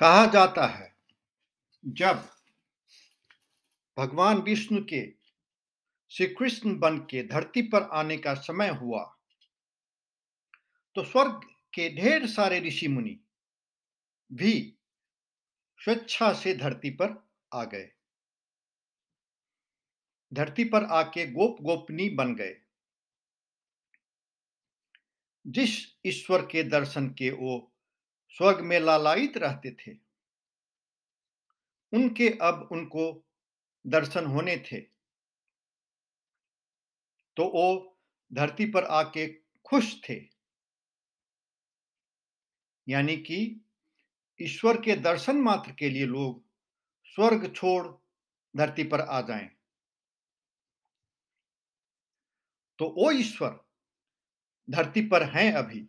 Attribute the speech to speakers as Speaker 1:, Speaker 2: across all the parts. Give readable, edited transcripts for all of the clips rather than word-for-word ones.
Speaker 1: कहा जाता है जब भगवान विष्णु के श्री कृष्ण बन के धरती पर आने का समय हुआ तो स्वर्ग के ढेर सारे ऋषि मुनि भी स्वेच्छा से धरती पर आ गए। धरती पर आके गोप गोपनी बन गए। जिस ईश्वर के दर्शन के वो स्वर्ग में लालायित रहते थे, उनके अब उनको दर्शन होने थे, तो वो धरती पर आके खुश थे। यानी कि ईश्वर के दर्शन मात्र के लिए लोग स्वर्ग छोड़ धरती पर आ जाएं, तो वो ईश्वर धरती पर हैं अभी।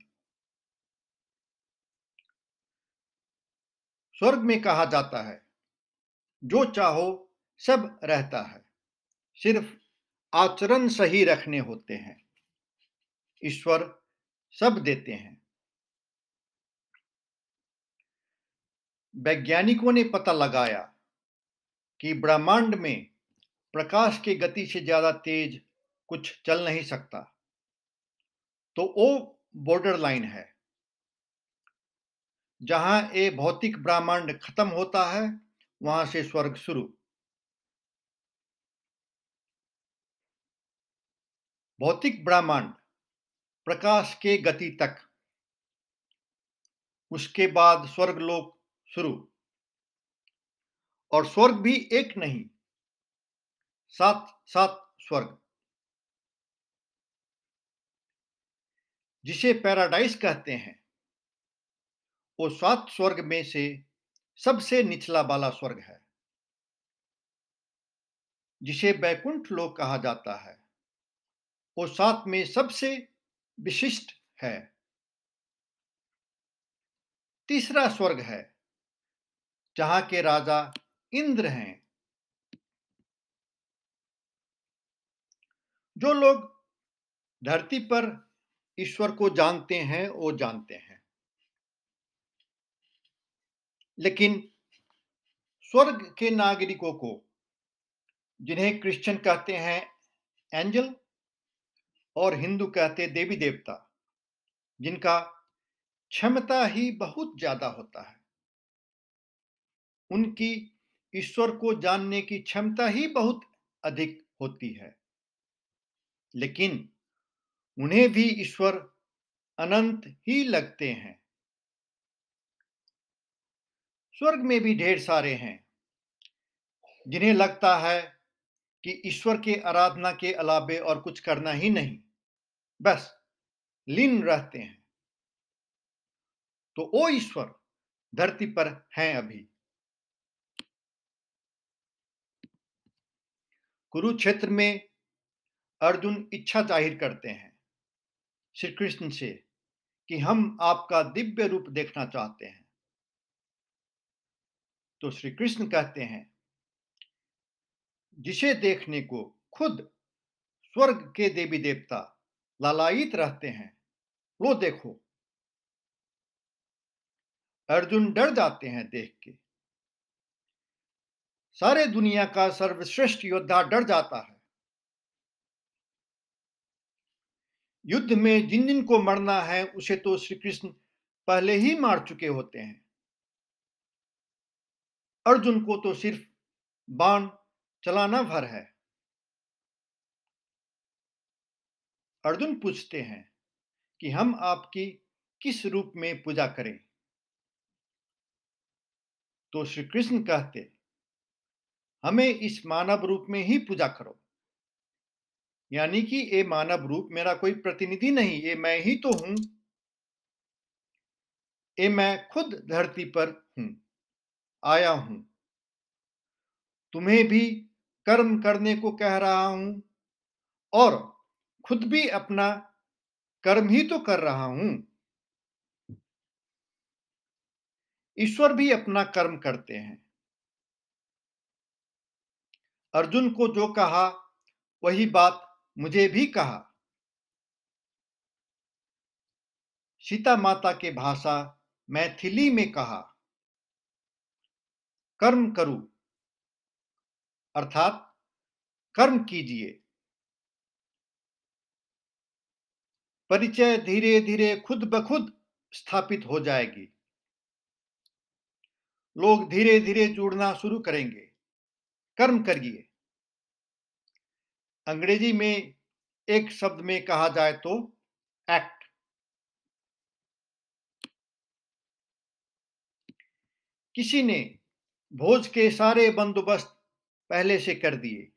Speaker 1: स्वर्ग में कहा जाता है जो चाहो सब रहता है, सिर्फ आचरण सही रखने होते हैं। ईश्वर सब देते हैं। वैज्ञानिकों ने पता लगाया कि ब्रह्मांड में प्रकाश की गति से ज्यादा तेज कुछ चल नहीं सकता, तो वो बॉर्डर लाइन है जहां ये भौतिक ब्रह्मांड खत्म होता है, वहां से स्वर्ग शुरू। भौतिक ब्रह्मांड प्रकाश के गति तक, उसके बाद स्वर्गलोक शुरू। और स्वर्ग भी एक नहीं, 7 स्वर्ग, जिसे पैराडाइज कहते हैं। वो 7 स्वर्ग में से सबसे निचला वाला स्वर्ग है, जिसे वैकुंठ लोक कहा जाता है। वो 7 में सबसे विशिष्ट है। तीसरा स्वर्ग है जहां के राजा इंद्र हैं। जो लोग धरती पर ईश्वर को जानते हैं वो जानते हैं, लेकिन स्वर्ग के नागरिकों को, जिन्हें क्रिश्चियन कहते हैं एंजल और हिंदू कहते देवी देवता, जिनका क्षमता ही बहुत ज्यादा होता है, उनकी ईश्वर को जानने की क्षमता ही बहुत अधिक होती है, लेकिन उन्हें भी ईश्वर अनंत ही लगते हैं। स्वर्ग में भी ढेर सारे हैं जिन्हें लगता है कि ईश्वर के आराधना के अलावे और कुछ करना ही नहीं, बस लीन रहते हैं, तो वो ईश्वर धरती पर हैं अभी। कुरुक्षेत्र में अर्जुन इच्छा जाहिर करते हैं श्री कृष्ण से कि हम आपका दिव्य रूप देखना चाहते हैं। तो श्री कृष्ण कहते हैं, जिसे देखने को खुद स्वर्ग के देवी देवता लालायित रहते हैं, वो देखो। अर्जुन डर जाते हैं देख के। सारे दुनिया का सर्वश्रेष्ठ योद्धा डर जाता है। युद्ध में जिन जिन को मरना है उसे तो श्री कृष्ण पहले ही मार चुके होते हैं। अर्जुन को तो सिर्फ बाण चलाना भर है। अर्जुन पूछते हैं कि हम आपकी किस रूप में पूजा करें? तो श्री कृष्ण कहते, हमें इस मानव रूप में ही पूजा करो। यानी कि ये मानव रूप मेरा कोई प्रतिनिधि नहीं, ये मैं ही तो हूं। ये मैं खुद धरती पर हूं, आया हूं। तुम्हें भी कर्म करने को कह रहा हूं और खुद भी अपना कर्म ही तो कर रहा हूं। ईश्वर भी अपना कर्म करते हैं। अर्जुन को जो कहा वही बात मुझे भी कहा। सीता माता के भाषा मैथिली में कहा। कर्म करूं, अर्थात कर्म कीजिए। परिचय धीरे धीरे खुद ब खुद स्थापित हो जाएगी। लोग धीरे धीरे जुड़ना शुरू करेंगे। कर्म करिए। अंग्रेजी में एक शब्द में कहा जाए तो एक्ट। किसी ने भोज के सारे बंदोबस्त पहले से कर दिए,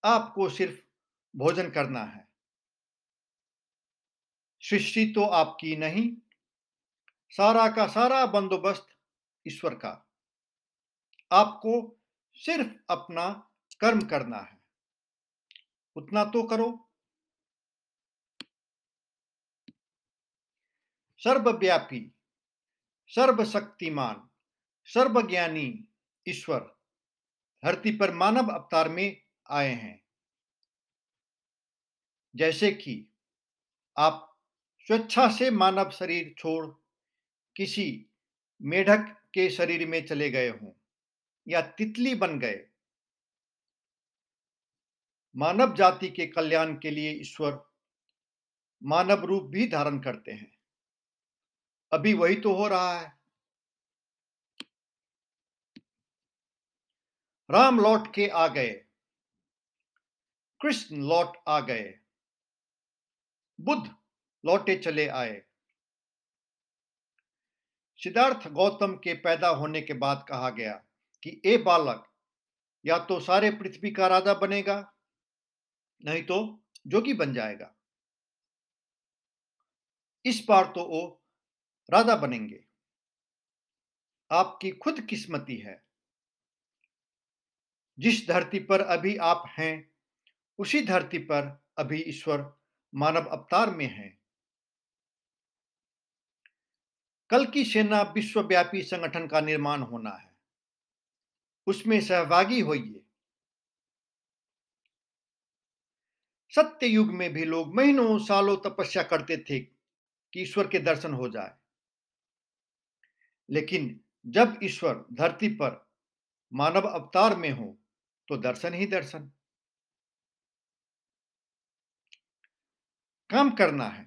Speaker 1: आपको सिर्फ भोजन करना है। सृष्टि तो आपकी नहीं, सारा का सारा बंदोबस्त ईश्वर का। आपको सिर्फ अपना कर्म करना है, उतना तो करो। सर्वव्यापी, सर्वशक्तिमान, सर्वज्ञानी ईश्वर धरती पर मानव अवतार में आए हैं। जैसे कि आप स्वेच्छा से मानव शरीर छोड़ किसी मेढक के शरीर में चले गए हों या तितली बन गए। मानव जाति के कल्याण के लिए ईश्वर मानव रूप भी धारण करते हैं। अभी वही तो हो रहा है। राम लौट के आ गए, कृष्ण लौट आ गए, बुद्ध लौटे चले आए। सिद्धार्थ गौतम के पैदा होने के बाद कहा गया कि ए बालक, या तो सारे पृथ्वी का राजा बनेगा, नहीं तो जोगी बन जाएगा। इस बार तो वो राजा बनेंगे। आपकी खुद किस्मती है। जिस धरती पर अभी आप हैं, उसी धरती पर अभी ईश्वर मानव अवतार में है। कल की सेना विश्वव्यापी संगठन का निर्माण होना है, उसमें सहभागी होइए। सत्य युग में भी लोग महीनों सालों तपस्या करते थे कि ईश्वर के दर्शन हो जाए। लेकिन जब ईश्वर धरती पर मानव अवतार में हो तो दर्शन ही दर्शन। काम करना है।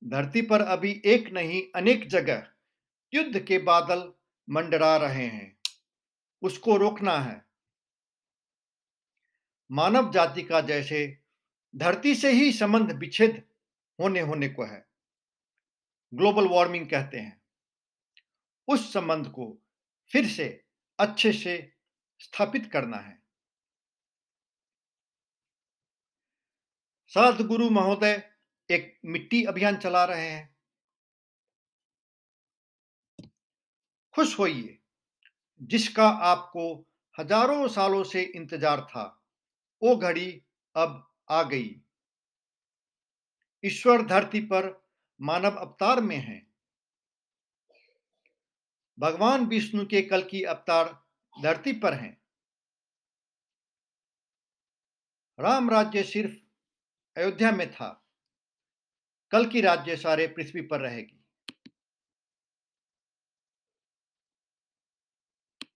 Speaker 1: धरती पर अभी एक नहीं अनेक जगह युद्ध के बादल मंडरा रहे हैं, उसको रोकना है। मानव जाति का जैसे धरती से ही संबंध विच्छेद होने को है, ग्लोबल वार्मिंग कहते हैं, उस संबंध को फिर से अच्छे से स्थापित करना है। सद्गुरु महोदय एक मिट्टी अभियान चला रहे हैं। खुश होइए, जिसका आपको हजारों सालों से इंतजार था, वो घड़ी अब आ गई। ईश्वर धरती पर मानव अवतार में है। भगवान विष्णु के कल की अवतार धरती पर हैं। राम राज्य सिर्फ अयोध्या में था, कल की राज्य सारे पृथ्वी पर रहेगी।